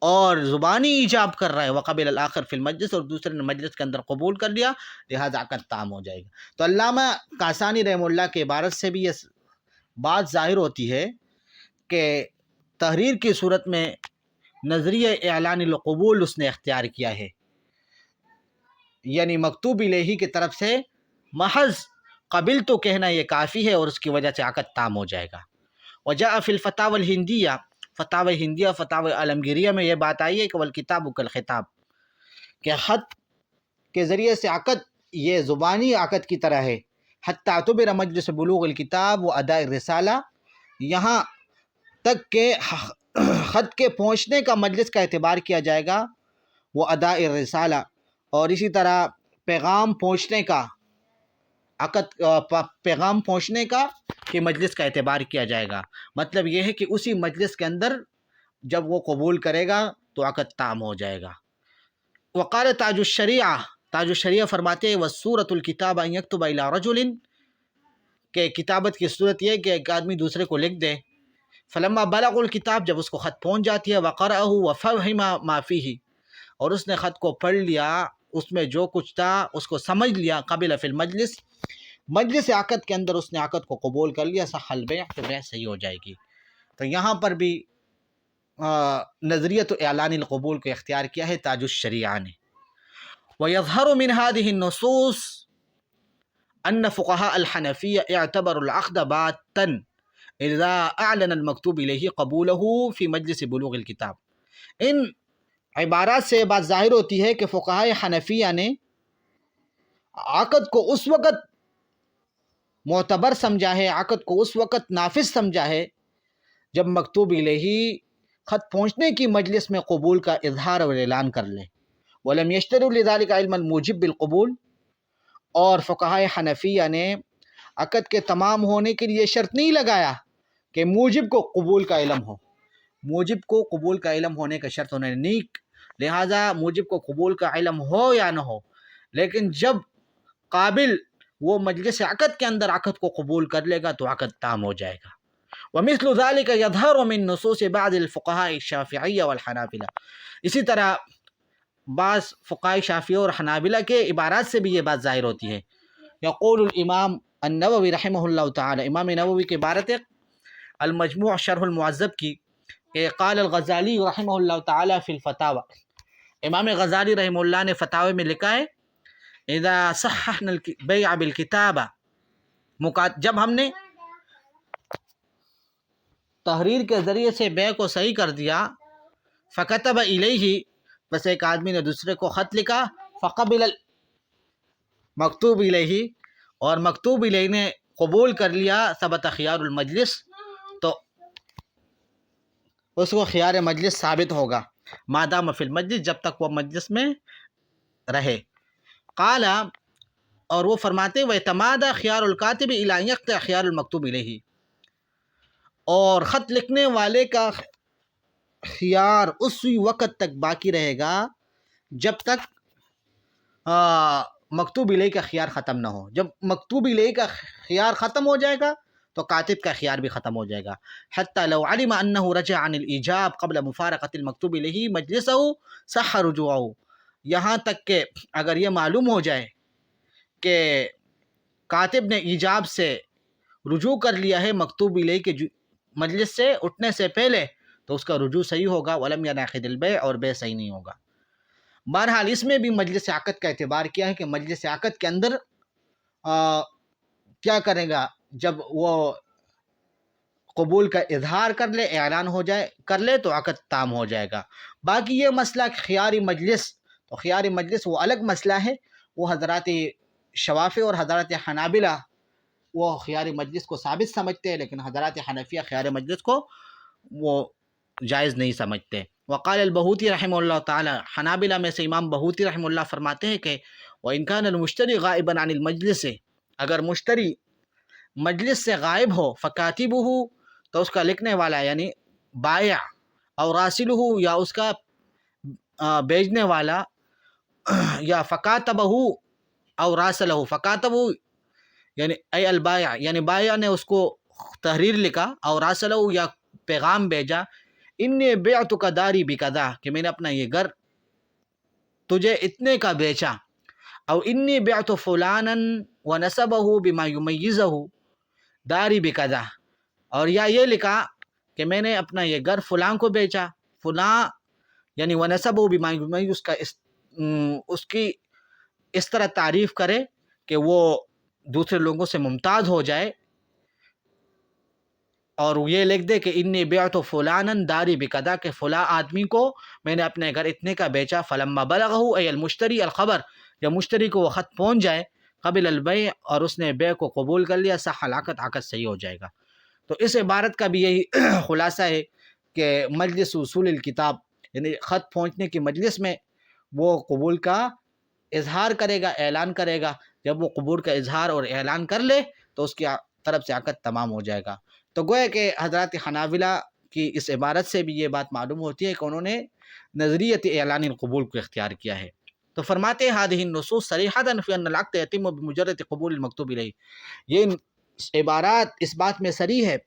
اور زبانی ایجاب کر رہا ہے، وَقَبِلَ الْآخَرُ فِي الْمَجْلِسِ، اور دوسرے نے مجلس کے اندر قبول کر لیا، لہذا عقد تام ہو جائے گا۔ تو علامہ کاسانی رحمہ اللہ کے عبارت سے بھی یہ بات ظاہر ہوتی ہے کہ تحریر کی صورت میں نظریہ اعلان القبول اس نے اختیار کیا ہے، یعنی مکتوب الیہ کی طرف سے محض قبل تو کہنا یہ کافی ہے اور اس کی وجہ سے عقد تام ہو جائے گا۔ وجاء فی الفتاوی الہندیہ، فتاوی ہندیہ، فتاوی عالمگیریہ میں یہ بات آئی ہے کہ والکتاب کالخطاب، کہ خط کے ذریعے سے عقد یہ زبانی عقد کی طرح ہے، حتی اعتبر مجلس بلوغ الکتاب و اداء الرسالہ، یہاں تک کہ خط کے پہنچنے کا مجلس کا اعتبار کیا جائے گا، وہ اداء الرسالہ، اور اسی طرح پیغام پہنچنے کا پیغام پہنچنے کا کہ مجلس کا اعتبار کیا جائے گا، مطلب یہ ہے کہ اسی مجلس کے اندر جب وہ قبول کرے گا تو عقد تام ہو جائے گا۔ وقال تاج الشریعہ فرماتے ہیں وَالصُّورَةُ الْكِتَابَ أَن يَكْتُبَ إِلَى رَجُلٍ، کہ کتابت کی صورت یہ کہ ایک آدمی دوسرے کو لکھ دے، فلما بلغ الکتاب، جب اس کو خط پہنچ جاتی ہے، وقرأه وفهم ما فيه، اور اس نے خط کو پڑھ لیا، اس میں جو کچھ تھا اس کو سمجھ لیا، قبل فی المجلس، مجلس عقد کے اندر اس نے عقد کو قبول کر لیا، صح البیع، تو بیع صحیح ہو جائے گی۔ تو یہاں پر بھی نظریۃ اعلان القبول کو اختیار کیا ہے تاج الشریعہ نے۔ وَيَظْهَرُ مِنْ هَذِهِ النُّصُوصِ أَنَّ فُقَهَاءَ الْحَنَفِيَّةِ اعْتَبَرُوا الْعَقْدَ بَاتًّا إِذَا أَعْلَنَ الْمَكْتُوبُ إِلَيْهِ قَبُولَهُ فِي مَجْلِسِ بُلُوغِ الْكِتَابِ، ان عبارات سے بات ظاہر ہوتی ہے کہ فقہاء حنفیہ نے عقد کو اس وقت معتبر سمجھا ہے، عقد کو اس وقت نافذ سمجھا ہے جب مکتوب الیہ خط پہنچنے کی مجلس میں قبول کا اظہار اور اعلان کر لے، ولم يشتروا لذلك علم الموجب بالقبول، اور فقہائے حنفیہ نے عقد کے تمام ہونے کے لیے شرط نہیں لگایا کہ موجب کو قبول کا علم ہو، موجب کو قبول کا علم ہونے کا شرط انہوں نے نہیں، لہٰذا موجب کو قبول کا علم ہو یا نہ ہو، لیکن جب قابل وہ مجلس عقد کے اندر عقد کو قبول کر لے گا تو عقد تام ہو جائے گا۔ ومثل ذلك يظهر من نصوص بعض الفقهاء الشافعية والحنابلة، اسی طرح بعض فقہاء شافعیہ اور حنابلہ کے عبارات سے بھی یہ بات ظاہر ہوتی ہے۔ یقول الامام النووی رحمہ اللہ تعالی، امام نووی کی عبارت ہے المجموع شرح المعذب کی کہ قال الغزالی رحمہ اللہ تعالی فی الفتاوی، امام غزالی رحمہ اللہ نے فتاوی میں لکھا ہے اذا صححنا البیع بالکتابہ، جب ہم نے تحریر کے ذریعے سے بیع کو صحیح کر دیا، فکتب الیہ، بس ایک آدمی نے دوسرے کو خط لکھا، فقبل مکتوب الیہ، اور مکتوب الیہ نے قبول کر لیا، ثبت خیار المجلس، تو اس کو خیار مجلس ثابت ہوگا، مادام فی المجلس، جب تک وہ مجلس میں رہے۔ قال، اور وہ فرماتے وَيَتَمَادَى خِيَارُ الْكَاتِبِ إِلَىٰ أَن يَقْطَعَ خِيَارُ الْمَكْتُوبِ إِلَيْهِ، اور خط لکھنے والے کا خیار اسی وقت تک باقی رہے گا جب تک مکتوب الیہ کا خیار ختم نہ ہو۔ جب مکتوب الیہ کا خیار ختم ہو جائے گا تو کاتب کا خیار بھی ختم ہو جائے گا۔ حتی لو علم انہ رجع عن الایجاب قبل مفارقۃ المکتوب الیہ مجلسہ صح رجوعہ، یہاں تک کہ اگر یہ معلوم ہو جائے کہ کاتب نے ایجاب سے رجوع کر لیا ہے مکتوب الیہ کے مجلس سے اٹھنے سے پہلے، تو اس کا رجوع صحیح ہوگا، ولم ينعقد البیع، اور بیع صحیح نہیں ہوگا۔ بہرحال اس میں بھی مجلس عقد کا اعتبار کیا ہے کہ مجلس عقد کے اندر کیا کرے گا، جب وہ قبول کا اظہار کر لے، اعلان ہو جائے کر لے تو عقد تام ہو جائے گا۔ باقی یہ مسئلہ خیاری مجلس، تو خیاری مجلس وہ الگ مسئلہ ہے، وہ حضرات شوافی اور حضرات حنابلہ وہ خیاری مجلس کو ثابت سمجھتے ہیں، لیکن حضرات حنفیہ خیاری مجلس کو وہ جائز نہیں سمجھتے۔ وقال البہوتی رحمہ اللہ تعالی، حنابلہ میں سے امام بہوتی رحمہ اللہ فرماتے ہیں کہ وَإِنْ كَانَ الْمُشْتَرِي غَائِبًا عَنِ الْمَجْلِسِ، اگر مشتری مجلس سے غائب ہو، فَكَاتِبُهُ، تو اس کا لکھنے والا یعنی بائع، اور راسلُهُ، یا اس کا بیچنے والا، یا فَكَاتَبَهُ اور راسلہ، فَكَاتَبُهُ یعنی اے البائع، یعنی بائع نے اس کو تحریر لکھا، اور راسلہ یا پیغام بھیجا، انی بعتک داری بکذا، کہ میں نے اپنا یہ گھر تجھے اتنے کا بیچا، او انی بعت فلانا ونسبہ بما یمیزہ داری بکذا، اور یا یہ لکھا کہ میں نے اپنا یہ گھر فلاں کو بیچا، فلاں یعنی ونسبہ بما یمیز، اس کی اس طرح تعریف کرے کہ وہ دوسرے لوگوں سے ممتاز ہو جائے، اور یہ لکھ دے کہ انی بعت فلانا داری بکذا، کہ فلاں آدمی کو میں نے اپنے گھر اتنے کا بیچا، فلما بلغہ ای المشتری الخبر، جب مشتری کو وہ خط پہنچ جائے، قبل البیع، اور اس نے بیع کو قبول کر لیا، صح العقد، عقد صحیح ہو جائے گا۔ تو اس عبارت کا بھی یہی خلاصہ ہے کہ مجلس اصول الکتاب، یعنی خط پہنچنے کی مجلس میں وہ قبول کا اظہار کرے گا، اعلان کرے گا، جب وہ قبول کا اظہار اور اعلان کر لے تو اس کی طرف سے عقد تمام ہو جائے گا۔ تو گویا کہ حضرات حنابلہ کی اس عبارت سے بھی یہ بات معلوم ہوتی ہے کہ انہوں نے نظریت اعلان القبول کو اختیار کیا ہے۔ تو فرماتے ہیں هذه النصوص صریحۃ فی ان العقد یتم بمجرد قبول المکتوب الیہ، یہ عبارات اس بات میں صریح ہے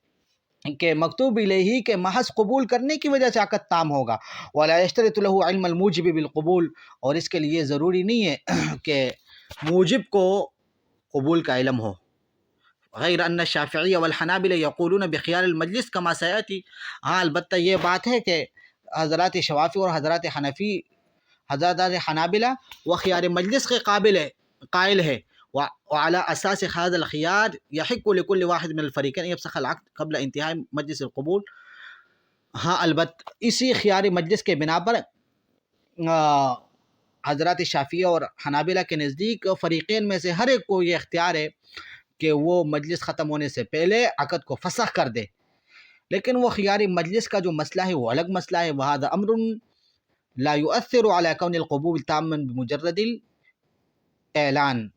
کہ مکتوب الیہ کے محض قبول کرنے کی وجہ سے عقد تام ہوگا، ولا یشترط له علم الموجب بالقبول، اور اس کے لیے ضروری نہیں ہے کہ موجب کو قبول کا علم ہو۔ غیر ان الشافعی والحنابلہ یقولون بخیار المجلس کما سیاتی، ہاں البتہ یہ بات ہے کہ حضرات شوافی اور حضرات حنفی، حضرات حنابلہ وہ خیار مجلس کے قائل ہے، وعلى اساس هذا الخيار يحق لكل واحد من الفريقين يفسخ العقد قبل انتهاء مجلس القبول، ہاں البتہ اسی خیار مجلس کے بنا پر حضرات شافعیہ اور حنابلہ کے نزدیک فریقین میں سے ہر ایک کو یہ اختیار ہے کہ وہ مجلس ختم ہونے سے پہلے عقد کو فسخ کر دے، لیکن وہ خیاری مجلس کا جو مسئلہ ہے وہ الگ مسئلہ ہے، وہذا امر لا يؤثر على كون القبول تاما بمجرد الاعلان.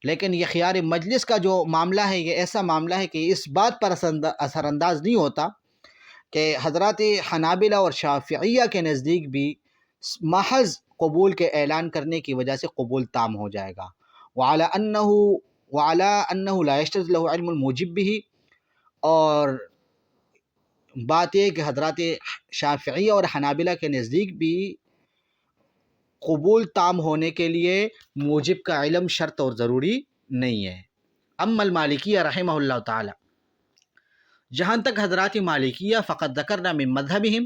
لیکن یہ خیار مجلس کا جو معاملہ ہے یہ ایسا معاملہ ہے کہ اس بات پر اثر انداز نہیں ہوتا کہ حضرات حنابلہ اور شافعیہ کے نزدیک بھی محض قبول کے اعلان کرنے کی وجہ سے قبول تام ہو جائے گا. وعلى أنه لا يشترط له علم الموجب به، اور بات یہ کہ حضرات شافعیہ اور حنابلہ کے نزدیک بھی قبول تام ہونے کے لیے موجب کا علم شرط اور ضروری نہیں ہے. اما المالکیہ رحمہ اللہ تعالی، جہاں تک حضرات مالکیہ فقط ذکرنا من مذہبہم،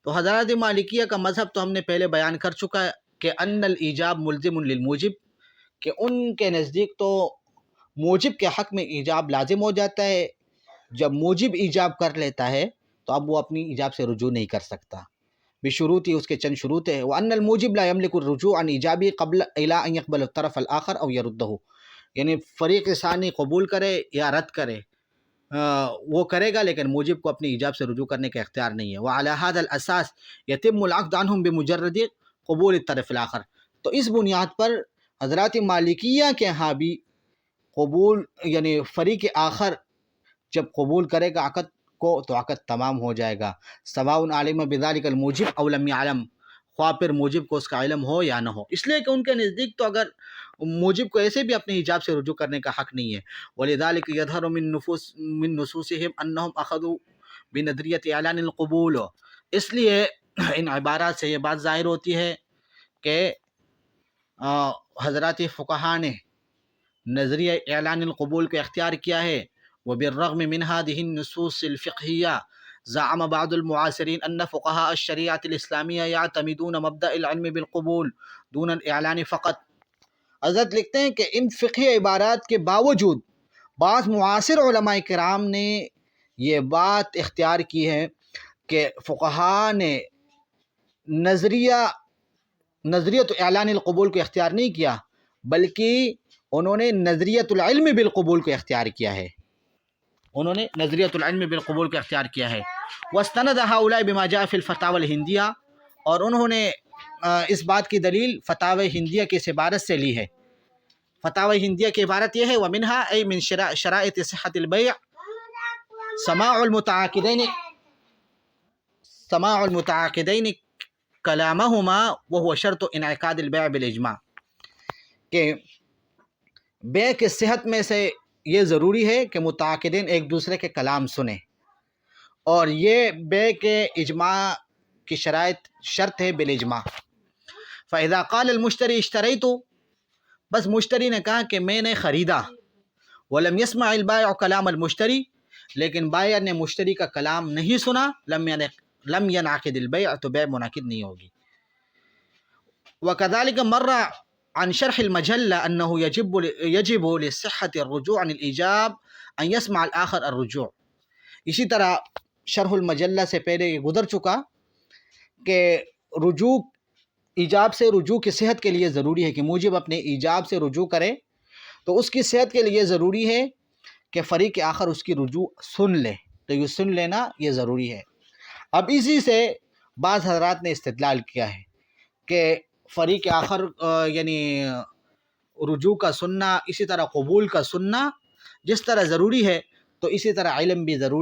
تو حضرات مالکیہ کا مذہب تو ہم نے پہلے بیان کر چکا ہے کہ ان الایجاب ملزم للموجب، کہ ان کے نزدیک تو موجب کے حق میں ایجاب لازم ہو جاتا ہے. جب موجب ایجاب کر لیتا ہے تو اب وہ اپنی ایجاب سے رجوع نہیں کر سکتا، بشروط ہی، اس کے چند شروط ہیں. وان الموجب لا يملك الرجوع عن ایجابی قبل الى ان يقبل الطرف الاخر او يرده، یعنی فریق ثانی قبول کرے یا رد کرے وہ کرے گا، لیکن موجب کو اپنی ایجاب سے رجوع کرنے کا اختیار نہیں ہے. وعلى هذا الاساس يتم العقد عنهم بمجرد قبول الطرف الاخر، تو اس بنیاد پر حضرات مالکیہ کے ہاں بھی قبول یعنی فریق آخر جب قبول کرے گا عقد کو تو عقد تمام ہو جائے گا. سواء علم بذلك الموجب او لم يعلم، خواہ پھر موجب کو اس کا علم ہو یا نہ ہو، اس لیے کہ ان کے نزدیک تو اگر موجب کو ایسے بھی اپنی ایجاب سے رجوع کرنے کا حق نہیں ہے. ولذلك يظهر من نصوصهم انهم اخذوا بنظریۃ اعلان القبول، اس لیے ان عبارات سے یہ بات ظاہر ہوتی ہے کہ حضرات فقہاء نے نظریہ اعلان القبول کو اختیار کیا ہے. وبالرغم من هذه النصوص الفقهية زعم بعض المعاصرين أن فقهاء الشريعة الإسلامية يعتمدون مبدأ العلم بالقبول دون الإعلان فقط. حضرت لکھتے ہیں کہ ان فقہی عبارات کے باوجود بعض معاصر علماء کرام نے یہ بات اختیار کی ہے کہ فقہاء نے نظریۃ اعلان القبول کو اختیار نہیں کیا، بلکہ انہوں نے نظریۃ العلم بالقبول کو اختیار کیا ہے. انہوں نے نظریۃ العلم بالقبول کو اختیار کیا ہے. واستند هؤلاء بما جاء في الفتاوى الهندیہ، اور انہوں نے اس بات کی دلیل فتاوی ہندیہ کی اس عبارت سے لی ہے. فتاوی ہندیہ کی عبارت یہ ہے ومنها ای من شرائط صحة البيع سماع المتعاقدين كلامهما وهو شرط انعقاد البيع بالاجماع، کہ بیع کی صحت میں سے یہ ضروری ہے کہ متعاقدین ایک دوسرے کے کلام سنیں، اور یہ بیع کے اجماع کی شرط ہے بالاجماع. فاذا قال المشتری اشتریت، بس مشتری نے کہا کہ میں نے خریدا، ولم يسمع البائع کلام المشتری، لیکن بائع نے مشتری کا کلام نہیں سنا، لم ينعقد البيع، تو بیع منعقد نہیں ہوگی. وكذلك مر عن شرح المجلة أنه يجب لصحة الرجوع عن الإيجاب أن يسمع الآخر الرجوع. اسی طرح شرح المجلہ سے پہلے یہ گزر چکا کہ ایجاب سے رجوع کی صحت کے لیے ضروری ہے کہ موجب اپنے ایجاب سے رجوع کرے، تو اس کی صحت کے لیے ضروری ہے کہ فریق آخر اس کی رجوع سن لے، تو یہ سن لینا یہ ضروری ہے. اب اسی سے بعض حضرات نے استدلال کیا ہے کہ فریق آخر یعنی رجوع کا سننا، اسی طرح قبول کا سننا جس طرح ضروری ہے تو اسی طرح علم بھی ضروری